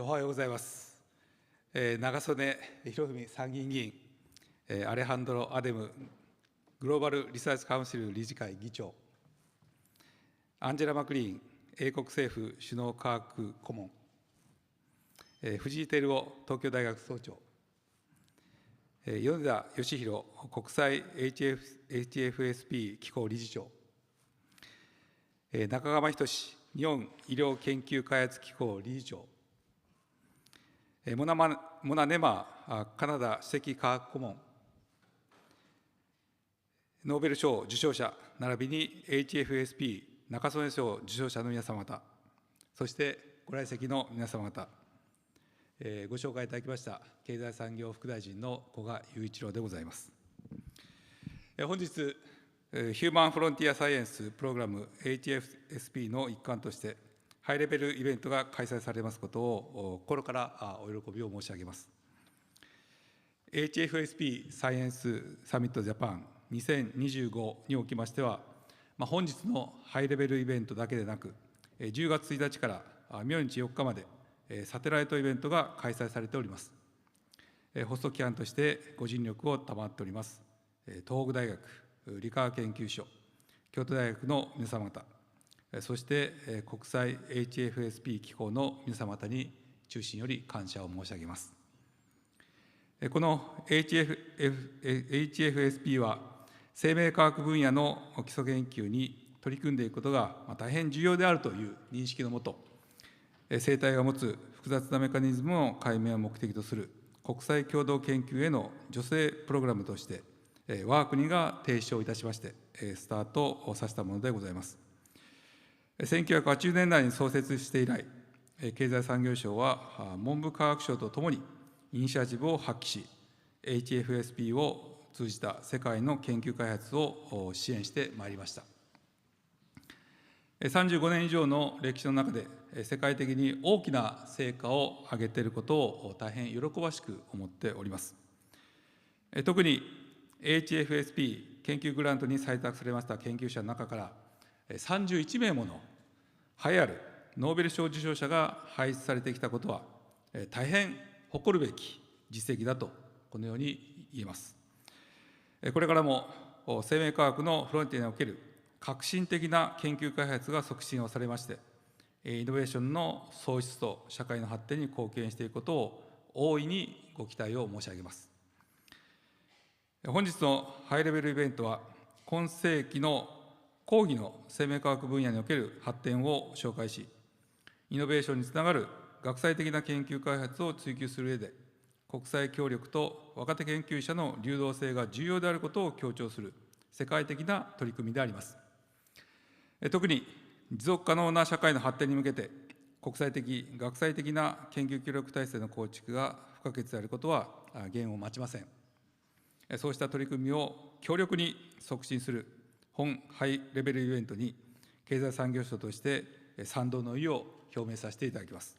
おはようございます。長曽根博文参議院議員、アレハンドロ・アデムグローバル・リサーチ・カウンシル理事会議長、アンジェラ・マクリーン英国政府首脳科学顧問、藤井輝夫東京大学総長、米田義弘国際 HFSP 機構理事長、中川仁日本医療研究開発機構理事長、モナ・ネマーカナダ首席科学顧問、ノーベル賞受賞者並びに HFSP 中曽根賞受賞者の皆様方、そしてご来席の皆様方、ご紹介いただきました経済産業副大臣の古賀雄一郎でございます。本日、ヒューマンフロンティアサイエンスプログラム HFSP の一環としてハイレベルイベントが開催されますことを心からお喜びを申し上げます。HFSP サイエンスサミットジャパン2025におきましては、本日のハイレベルイベントだけでなく、10月1日から明日4日までサテライトイベントが開催されております。発足規範としてご尽力を賜っております、東北大学理化学研究所、京都大学の皆様方、そして国際 HFSP 機構の皆様方に衷心より感謝を申し上げます。この HFSP は生命科学分野の基礎研究に取り組んでいくことが大変重要であるという認識のもと、生態が持つ複雑なメカニズムの解明を目的とする国際共同研究への助成プログラムとして我が国が提唱いたしましてスタートをさせたものでございます。1980年代に創設して以来、経済産業省は文部科学省とともにイニシアチブを発揮し、HFSP を通じた世界の研究開発を支援してまいりました。35年以上の歴史の中で世界的に大きな成果を上げていることを大変喜ばしく思っております。特に HFSP 研究グラントに採択されました研究者の中から31名もの栄えあるノーベル賞受賞者が輩出されてきたことは大変誇るべき実績だとこのように言えます。これからも生命科学のフロンティアにおける革新的な研究開発が促進をされまして、イノベーションの創出と社会の発展に貢献していくことを大いにご期待を申し上げます。本日のハイレベルイベントは今世紀の講義の生命科学分野における発展を紹介し、イノベーションにつながる学際的な研究開発を追求する上で、国際協力と若手研究者の流動性が重要であることを強調する世界的な取り組みであります。特に持続可能な社会の発展に向けて、国際的・学際的な研究協力体制の構築が不可欠であることは言を待ちません。そうした取り組みを強力に促進する本ハイレベルイベントに経済産業省として賛同の意を表明させていただきます。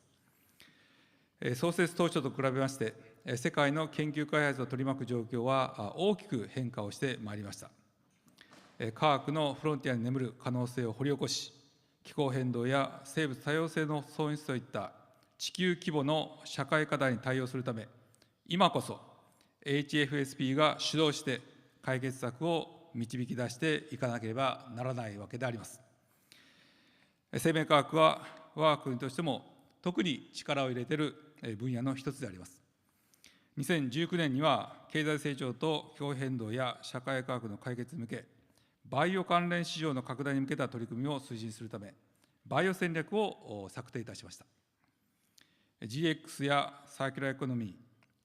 創設当初と比べまして世界の研究開発を取り巻く状況は大きく変化をしてまいりました。科学のフロンティアに眠る可能性を掘り起こし、気候変動や生物多様性の損失といった地球規模の社会課題に対応するため、今こそ HFSP が主導して解決策を導き出していかなければならないわけであります。生命科学は我が国としても特に力を入れている分野の一つであります。2019年には経済成長と気候変動や社会科学の解決に向け、バイオ関連市場の拡大に向けた取り組みを推進するため、バイオ戦略を策定いたしました。GX やサーキュラーエコノミー、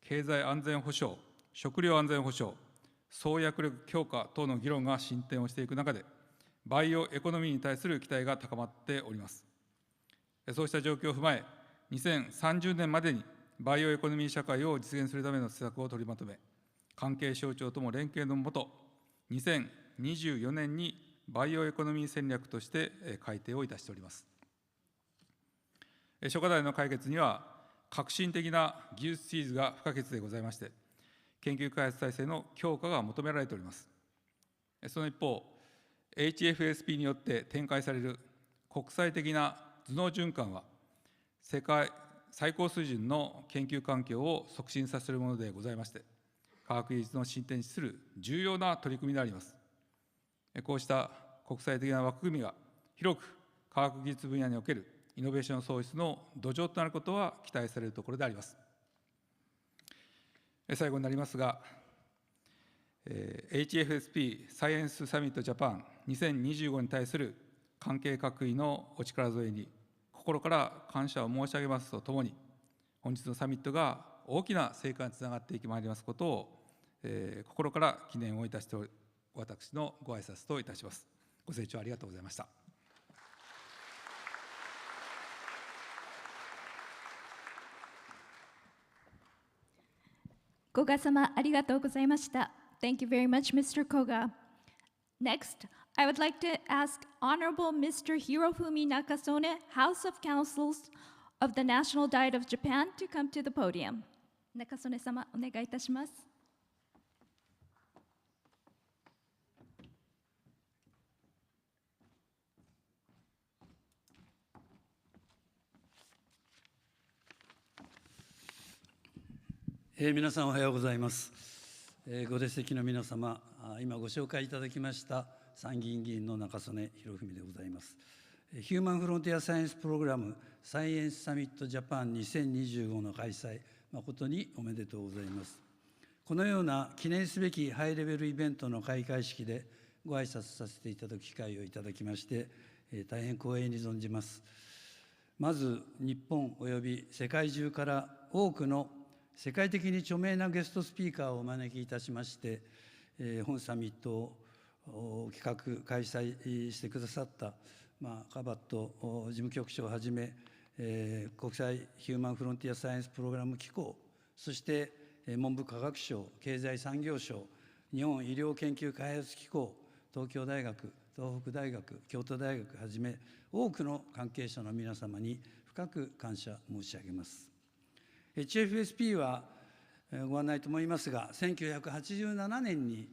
経済安全保障、食料安全保障、創薬力強化等の議論が進展をしていく中で、バイオエコノミーに対する期待が高まっております。そうした状況を踏まえ、2030年までにバイオエコノミー社会を実現するための施策を取りまとめ、関係省庁とも連携のもと、2024年にバイオエコノミー戦略として改定をいたしております。諸課題の解決には、革新的な技術シリーズが不可欠でございまして、研究開発体制の強化が求められております。その一方、HFSP によって展開される国際的な頭脳循環は、世界最高水準の研究環境を促進させるものでございまして、科学技術の進展に資する重要な取り組みであります。こうした国際的な枠組みが広く科学技術分野におけるイノベーション創出の土壌となることは期待されるところであります。最後になりますが、HFSP サイエンスサミットジャパン2025に対する関係各位のお力添えに心から感謝を申し上げますとともに、本日のサミットが大きな成果につながっていきまいりますことを、心から記念をいたして私のご挨拶といたします。ご清聴ありがとうございました。Koga様、ありがとうございました。Thank you very much, Mr. Koga. Next, I would like to ask Honorable Mr. Hirofumi Nakasone, House of Councillors of the National Diet of Japan, to come to the podium. Nakasone様、お願いいたします。皆さんおはようございます。ご列席の皆様、今ご紹介いただきました参議院議員の中曽根博文でございます。ヒューマンフロンティアサイエンスプログラムサイエンスサミットジャパン2025の開催、誠におめでとうございます。このような記念すべきハイレベルイベントの開会式でご挨拶させていただく機会をいただきまして、大変光栄に存じます。まず、日本および世界中から多くの世界的に著名なゲストスピーカーをお招きいたしまして、本サミットを企画開催してくださった、カバット事務局長をはじめ、国際ヒューマンフロンティアサイエンスプログラム機構、そして文部科学省、経済産業省、日本医療研究開発機構、東京大学、東北大学、京都大学はじめ、多くの関係者の皆様に深く感謝申し上げます。HFSP はご案内と思いますが、1987年に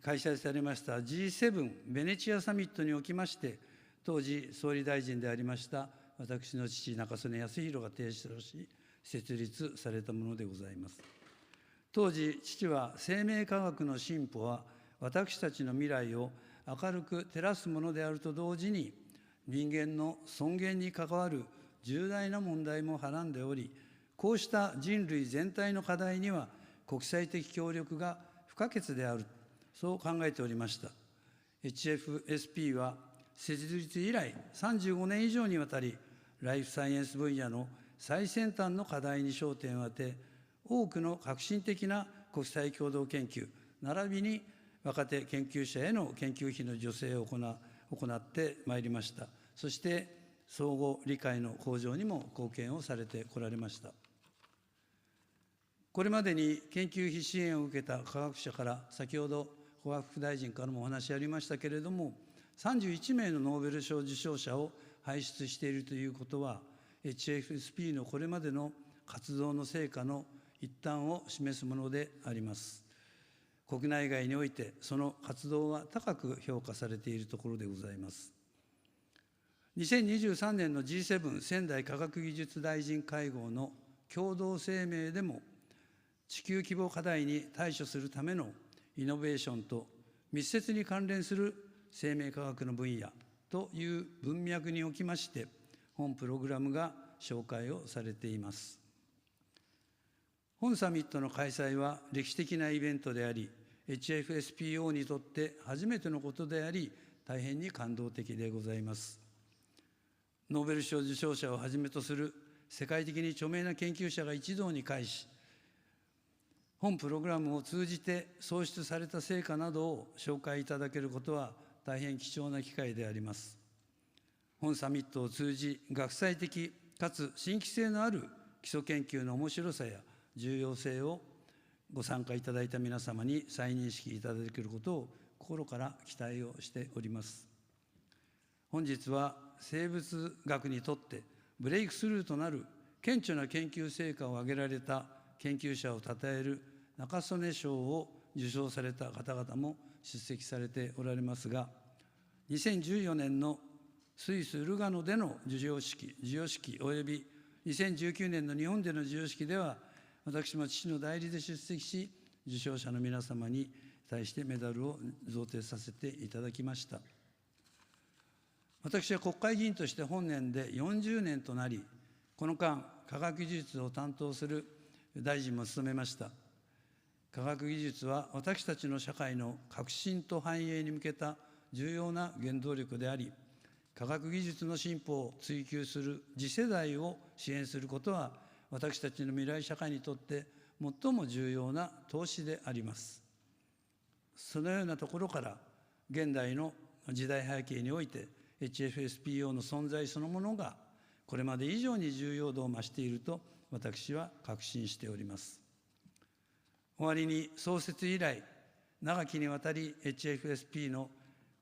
開催されました G7 ベネチアサミットにおきまして、当時総理大臣でありました私の父、中曽根康弘が提唱し、設立されたものでございます。当時、父は生命科学の進歩は私たちの未来を明るく照らすものであると同時に、人間の尊厳に関わる重大な問題もはらんでおり、こうした人類全体の課題には国際的協力が不可欠である、そう考えておりました。HFSP は設立以来35年以上にわたり、ライフサイエンス分野の最先端の課題に焦点を当て、多くの革新的な国際共同研究、並びに若手研究者への研究費の助成を行ってまいりました。そして相互理解の向上にも貢献をされてこられました。これまでに研究費支援を受けた科学者から、先ほど小学副大臣からもお話ありましたけれども、31名のノーベル賞受賞者を輩出しているということは、HFSP のこれまでの活動の成果の一端を示すものであります。国内外においてその活動は高く評価されているところでございます。2023年の G7 仙台科学技術大臣会合の共同声明でも、地球規模課題に対処するためのイノベーションと密接に関連する生命科学の分野という文脈におきまして、本プログラムが紹介をされています。本サミットの開催は歴史的なイベントであり、HFSPO にとって初めてのことであり、大変に感動的でございます。ノーベル賞受賞者をはじめとする世界的に著名な研究者が一堂に会し、本プログラムを通じて創出された成果などを紹介いただけることは大変貴重な機会であります。本サミットを通じ、学際的かつ新規性のある基礎研究の面白さや重要性をご参加いただいた皆様に再認識いただけることを心から期待をしております。本日は生物学にとってブレイクスルーとなる顕著な研究成果を上げられた研究者をたたえる中曽根賞を受賞された方々も出席されておられますが、2014年のスイス・ルガノでの授与式及び2019年の日本での授与式では、私も父の代理で出席し、受賞者の皆様に対してメダルを贈呈させていただきました。私は国会議員として本年で40年となり、この間、科学技術を担当する大臣も務めました。科学技術は私たちの社会の革新と繁栄に向けた重要な原動力であり、科学技術の進歩を追求する次世代を支援することは、私たちの未来社会にとって最も重要な投資であります。そのようなところから、現代の時代背景において、HFSPO の存在そのものが、これまで以上に重要度を増していると、私は確信しております。終わりに、創設以来、長きにわたり HFSP の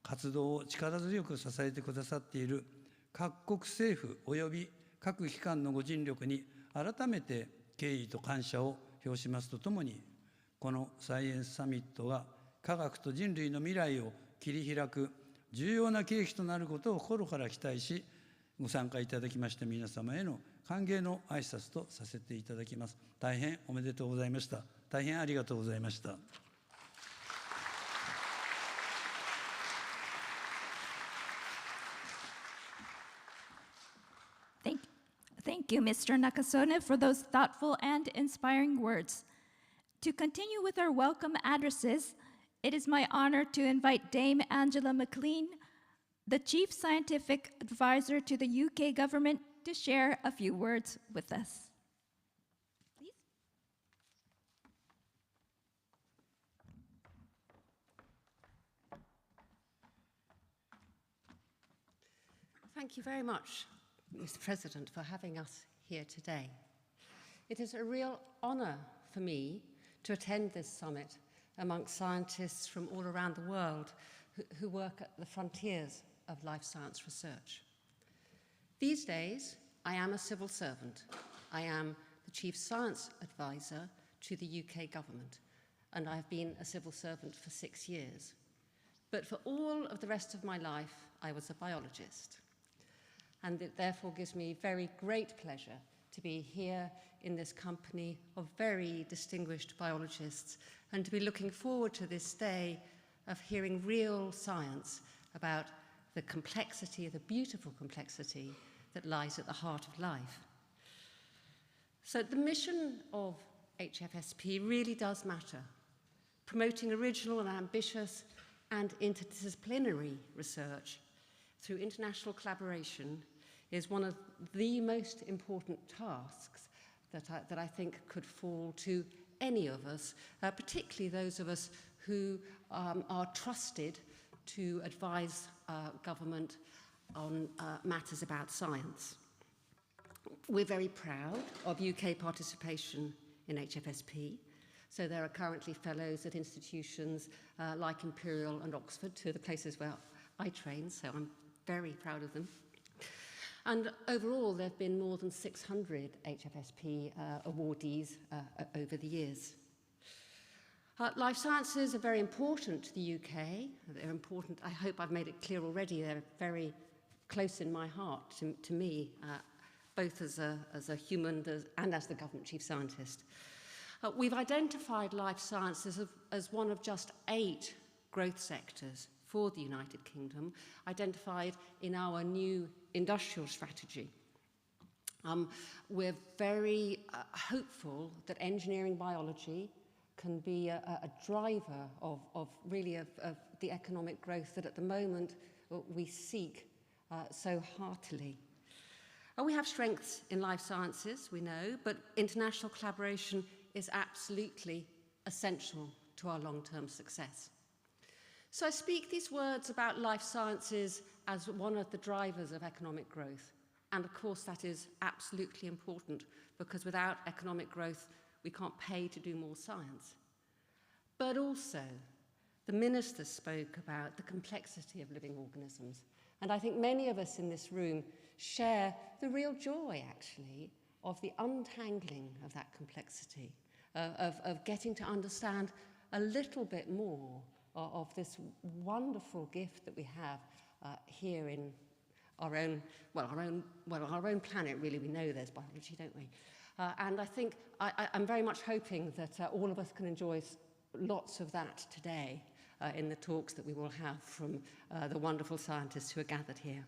活動を力強く支えてくださっている各国政府及び各機関のご尽力に改めて敬意と感謝を表しますとともに、このサイエンスサミットが科学と人類の未来を切り開く重要な契機となることを心から期待し、ご参加いただきました皆様への歓迎の挨拶とさせていただきます。大変おめでとうございました。大変ありがとうございました。Thank you, Mr. Nakasone, for those thoughtful and inspiring words. To continue with our welcome addresses, it is my honor to invite Dame Angela McLean, the Chief Scientific Advisor to the UK government, to share a few words with us. Please. Thank you very much, Mr. President, for having us here today. It is a real honour for me to attend this summit amongst scientists from all around the world who work at the frontiers of life science research. These days, I am a civil servant. I am the Chief Science Advisor to the UK government, and I've been a civil servant for 6 years. But for all of the rest of my life, I was a biologist. And it therefore gives me very great pleasure to be here in this company of very distinguished biologists and to be looking forward to this day of hearing real science about the complexity, the beautiful complexity that lies at the heart of life. So the mission of HFSP really does matter, promoting original and ambitious and interdisciplinary research through international collaboration is one of the most important tasks that I think could fall to any of us, particularly those of us who are trusted to advise government on matters about science. We're very proud of UK participation in HFSP. So there are currently fellows at institutions like Imperial and Oxford, two of the places where I train, so I'm very proud of them. And overall, there have been more than 600 HFSP awardees over the years. Life sciences are very important to the UK. They're important, I hope I've made it clear already, they're very close in my heart to me, both as a human and as the government chief scientist. We've identified life sciences as one of just 8 growth sectors for the United Kingdom, identified in our new industrial strategy. We're very hopeful that engineering biology can be a driver of the economic growth that at the moment we seek so heartily. We have strengths in life sciences, we know, but international collaboration is absolutely essential to our long-term success. So I speak these words about life sciences as one of the drivers of economic growth. And of course that is absolutely important because without economic growth we can't pay to do more science. But also the minister spoke about the complexity of living organisms. And I think many of us in this room share the real joy actually of the untangling of that complexity, of getting to understand a little bit more of this wonderful gift that we have here in our own planet, really. We know there's biology, don't we? And I think I'm very much hoping that all of us can enjoy lots of that today in the talks that we will have from the wonderful scientists who are gathered here.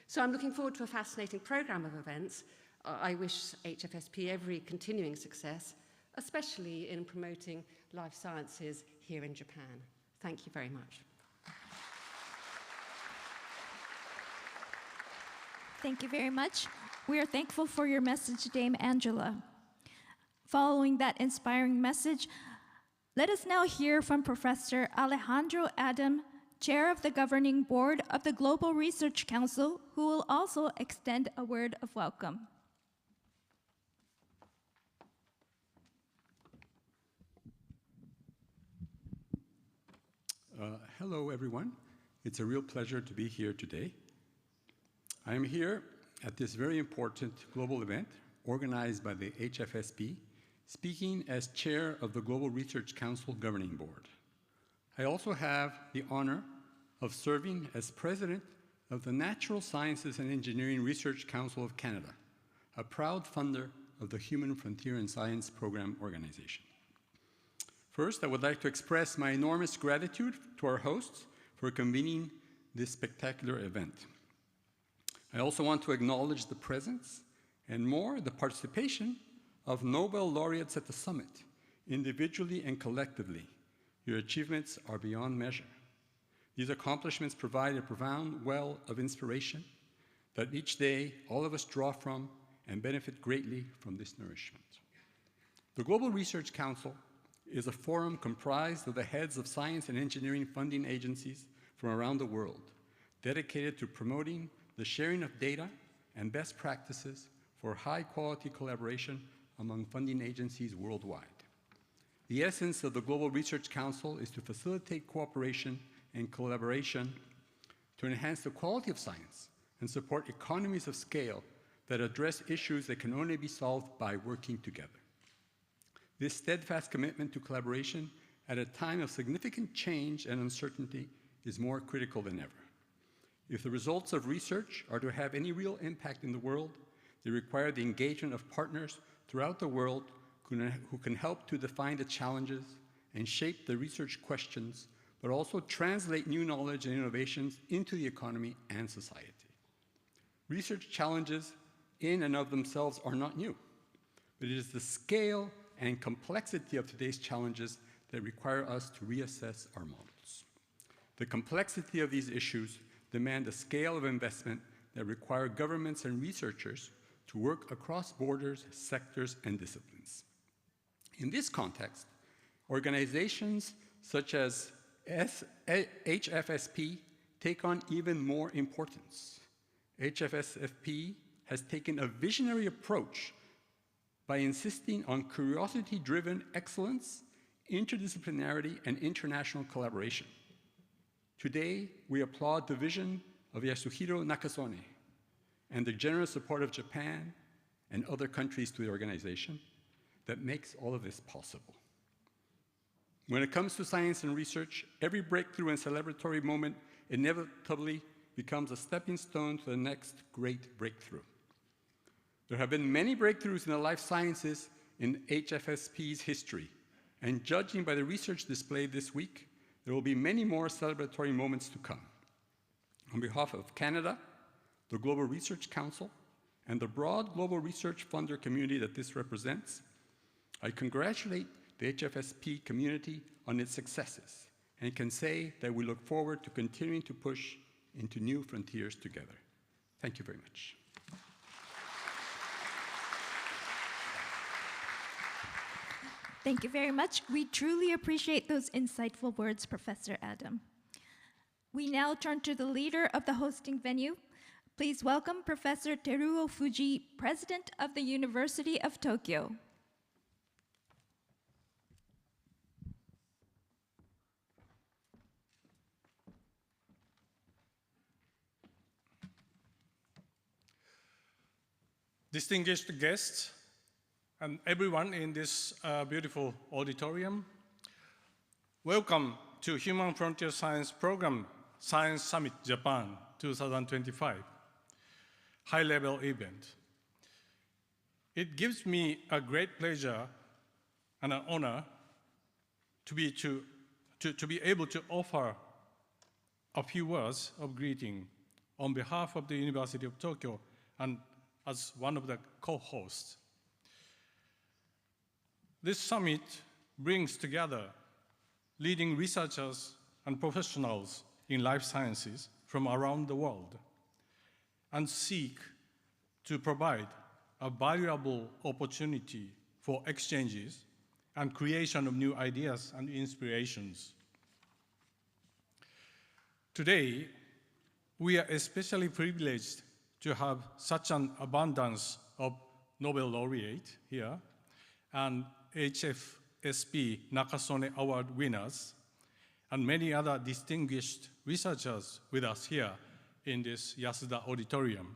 So I'm looking forward to a fascinating programme of events. I wish HFSP every continuing success, especially in promoting life sciences here in Japan. Thank you very much. Thank you very much. We are thankful for your message, Dame Angela. Following that inspiring message, let us now hear from Professor Alejandro Adem, Chair of the Governing Board of the Global Research Council, who will also extend a word of welcome. Hello, everyone. It's a real pleasure to be here today. I am here at this very important global event organized by the HFSP, speaking as chair of the Global Research Council Governing Board. I also have the honor of serving as president of the Natural Sciences and Engineering Research Council of Canada, a proud funder of the Human Frontier in Science Program organization. First, I would like to express my enormous gratitude to our hosts for convening this spectacular event. I also want to acknowledge the presence and more the participation of Nobel laureates at the summit, individually and collectively. Your achievements are beyond measure. These accomplishments provide a profound well of inspiration that each day all of us draw from and benefit greatly from this nourishment. The Global Research Council is a forum comprised of the heads of science and engineering funding agencies from around the world, dedicated to promoting the sharing of data and best practices for high-quality collaboration among funding agencies worldwide. The essence of the Global Research Council is to facilitate cooperation and collaboration to enhance the quality of science and support economies of scale that address issues that can only be solved by working together. This steadfast commitment to collaboration at a time of significant change and uncertainty is more critical than ever. If the results of research are to have any real impact in the world, they require the engagement of partners throughout the world who can help to define the challenges and shape the research questions, but also translate new knowledge and innovations into the economy and society. Research challenges in and of themselves are not new, but it is the scale and complexity of today's challenges that require us to reassess our models. The complexity of these issues demand a scale of investment that require governments and researchers to work across borders, sectors, and disciplines. In this context, organizations such as HFSP take on even more importance. HFSP has taken a visionary approach by insisting on curiosity-driven excellence, interdisciplinarity, and international collaboration. Today, we applaud the vision of Yoshihiro Nakasone and the generous support of Japan and other countries to the organization that makes all of this possible. When it comes to science and research, every breakthrough and celebratory moment inevitably becomes a stepping stone to the next great breakthrough. There have been many breakthroughs in the life sciences in HFSP's history, and judging by the research displayed this week, there will be many more celebratory moments to come. On behalf of Canada, the Global Research Council, and the broad global research funder community that this represents, I congratulate the HFSP community on its successes and can say that we look forward to continuing to push into new frontiers together. Thank you very much. Thank you very much. We truly appreciate those insightful words, Professor Adem. We now turn to the leader of the hosting venue. Please welcome Professor Teruo Fujii, President of the University of Tokyo. Distinguished guests, and everyone in this beautiful auditorium, welcome to Human Frontier Science Program Science Summit Japan 2025. high-level event. It gives me a great pleasure and an honor to be able to offer a few words of greeting on behalf of the University of Tokyo and as one of the co-hosts. This summit brings together leading researchers and professionals in life sciences from around the world and seek to provide a valuable opportunity for exchanges and creation of new ideas and inspirations. Today, we are especially privileged to have such an abundance of Nobel laureates here and HFSP Nakasone Award winners and many other distinguished researchers with us here in this Yasuda Auditorium.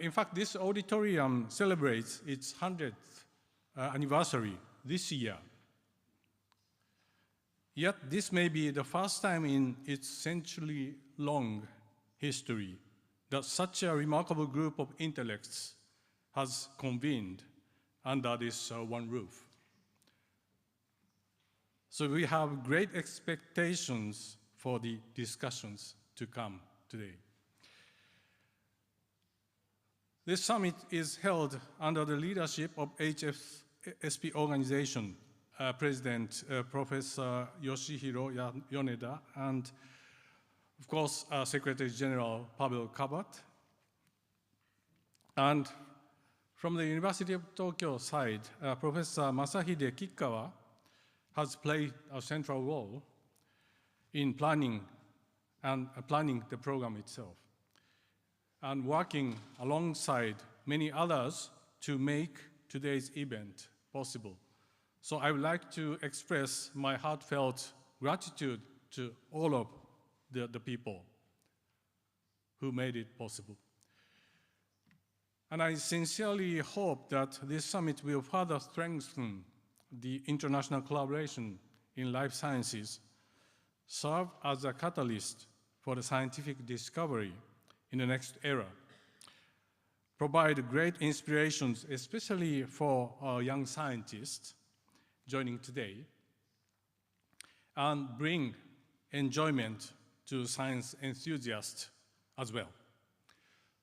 In fact, this auditorium celebrates its 100th anniversary this year. Yet this may be the first time in its century-long history that such a remarkable group of intellects has convened under this one roof. So we have great expectations for the discussions to come today. This summit is held under the leadership of HFSP organization, President Professor Yoshihiro Yoneda, and of course, Secretary General Pavel Kabat. And from the University of Tokyo side, Professor Masahide Kikkawa has played a central role in planning the program itself and working alongside many others to make today's event possible. So I would like to express my heartfelt gratitude to all of the people who made it possible. And I sincerely hope that this summit will further strengthen the international collaboration in life sciences, serve as a catalyst for the scientific discovery in the next era, provide great inspirations, especially for our young scientists joining today, and bring enjoyment to science enthusiasts as well.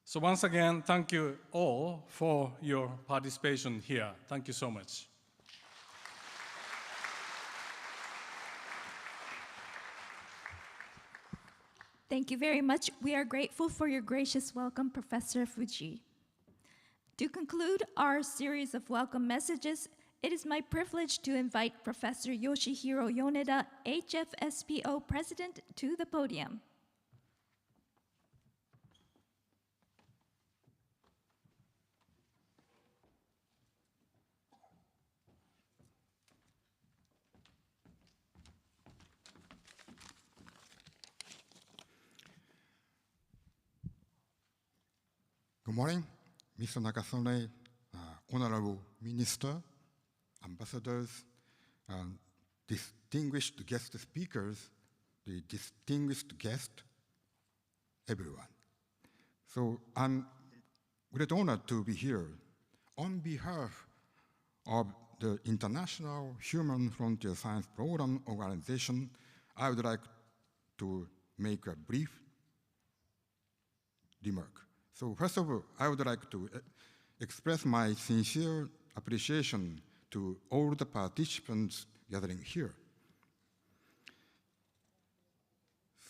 So once again, thank you all for your participation here. Thank you so much. Thank you very much. We are grateful for your gracious welcome, Professor Fujii. To conclude our series of welcome messages, it is my privilege to invite Professor Yoshihiro Yoneda, HFSPO President, to the podium. Good morning, Mr. Nakasone, Honorable Minister, ambassadors, distinguished guest speakers, the distinguished guest, everyone. So I'm great honor to be here. On behalf of the International Human Frontier Science Program Organization, I would like to make a brief remark. So first of all, I would like to express my sincere appreciation to all the participants gathering here.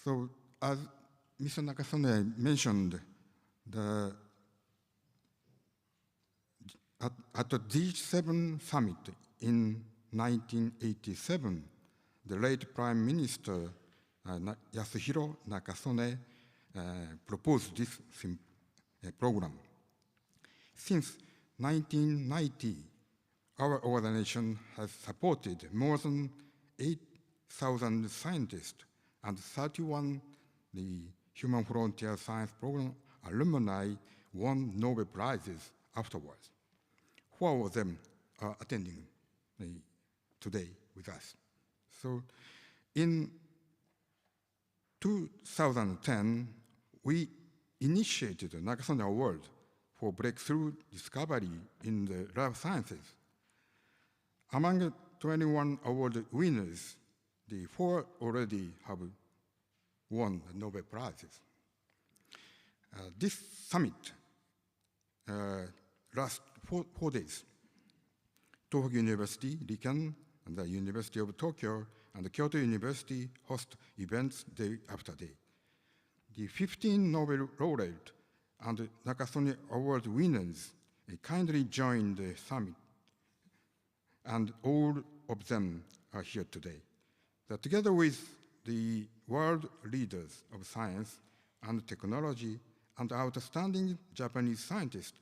So as Mr. Nakasone mentioned, at the G7 summit in 1987, the late Prime Minister Yoshihiro Nakasone proposed this program. Since 1990, our organization has supported more than 8,000 scientists and 31 the Human Frontier Science Program alumni won Nobel Prizes afterwards. 4 of them are attending today with us. So in 2010, we initiated the Nakasone Award for breakthrough discovery in the life sciences. Among 21 award winners, the 4 already have won the Nobel Prizes. This summit lasts 4 days. Tohoku University, Riken, and the University of Tokyo, and the Kyoto University host events day after day. The 15 Nobel laureate and Nakasone Award winners kindly joined the summit, and all of them are here today. Together with the world leaders of science and technology and outstanding Japanese scientists,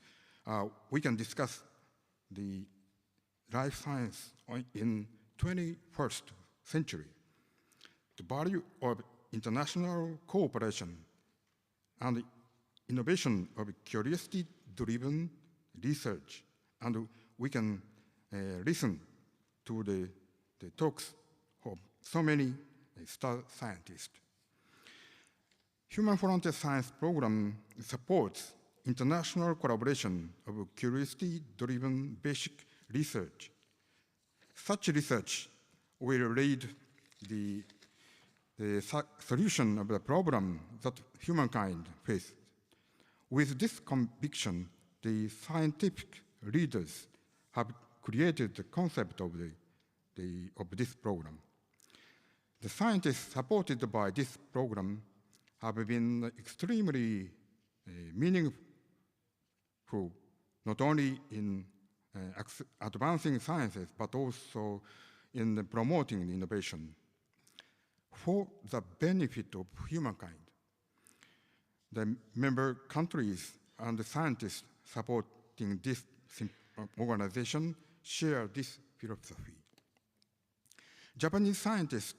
we can discuss the life science in 21st century, the value of international cooperation and innovation of curiosity-driven research, and we can listen to the talks of so many star scientists. Human Frontier Science Program supports international collaboration of curiosity-driven basic research. Such research will lead the solution of the problem that humankind faces. With this conviction, the scientific leaders have created the concept of this program. The scientists supported by this program have been extremely meaningful, not only in advancing sciences, but also in promoting innovation for the benefit of humankind. The member countries and the scientists supporting this organization share this philosophy. Japanese scientists,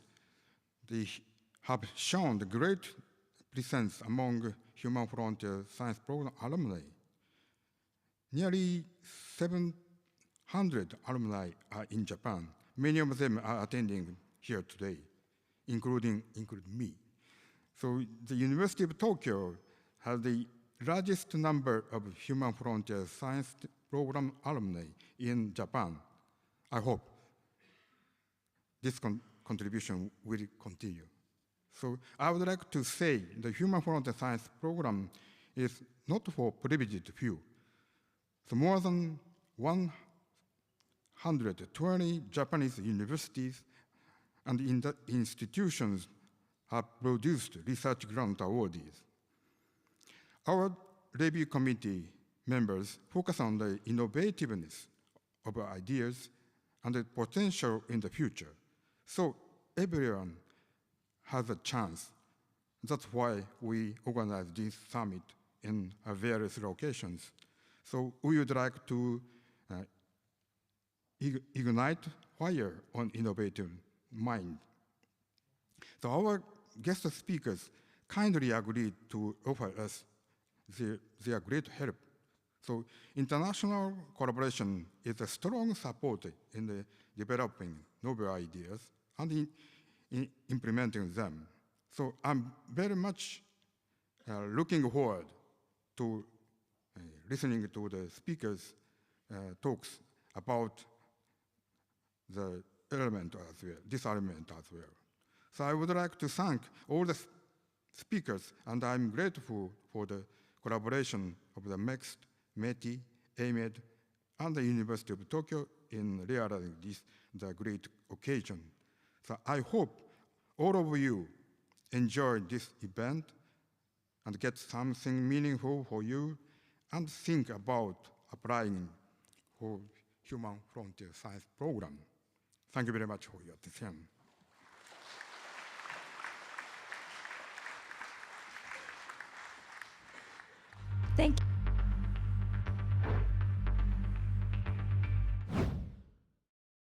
they have shown the great presence among Human Frontier Science Program alumni. Nearly 700 alumni are in Japan. Many of them are attending here today, including me. So the University of Tokyo has the largest number of Human Frontier Science Program alumni in Japan. I hope this contribution will continue. So I would like to say the Human Frontier Science Program is not for privileged few. So more than 120 Japanese universities and institutions have produced research grant awardees. Our review committee members focus on the innovativeness of ideas and the potential in the future. So everyone has a chance. That's why we organize this summit in various locations. So we would like to ignite fire on innovative mind. So our guest speakers kindly agreed to offer us their great help. So international collaboration is a strong support in the developing novel ideas and in implementing them. So I'm very much looking forward to listening to the speakers' talks about the element as well, this element as well. So I would like to thank all the speakers, and I'm grateful for the collaboration of the MEXT, METI, AMED, and the University of Tokyo in realizing the great occasion. So I hope all of you enjoy this event and get something meaningful for you and think about applying for Human Frontier Science Program. Thank you very much for your attention. Thank you.